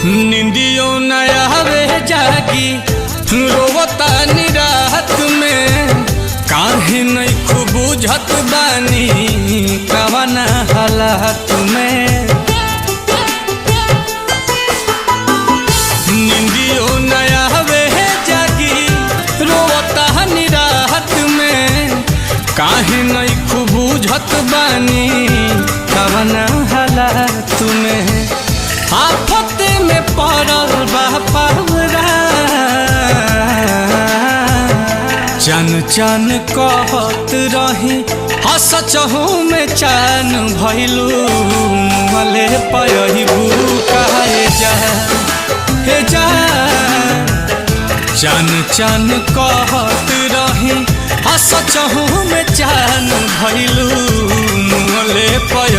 निंदियों नया वे जागी रोवता निराहत में काहे नहीं खूब बुझत बानी कवना हालात में। निंदियों नया वे जागी रोवता निराहत में काहे नहीं खूब बुझत बानी कवना हालात में। आफत में पड़ल बा पावरा चन चन कहत रही हसचहू में चान भइलू मले पयबू कहे जा हे जा। चन चन कहत रही हसचहू में चान भइलू मले पय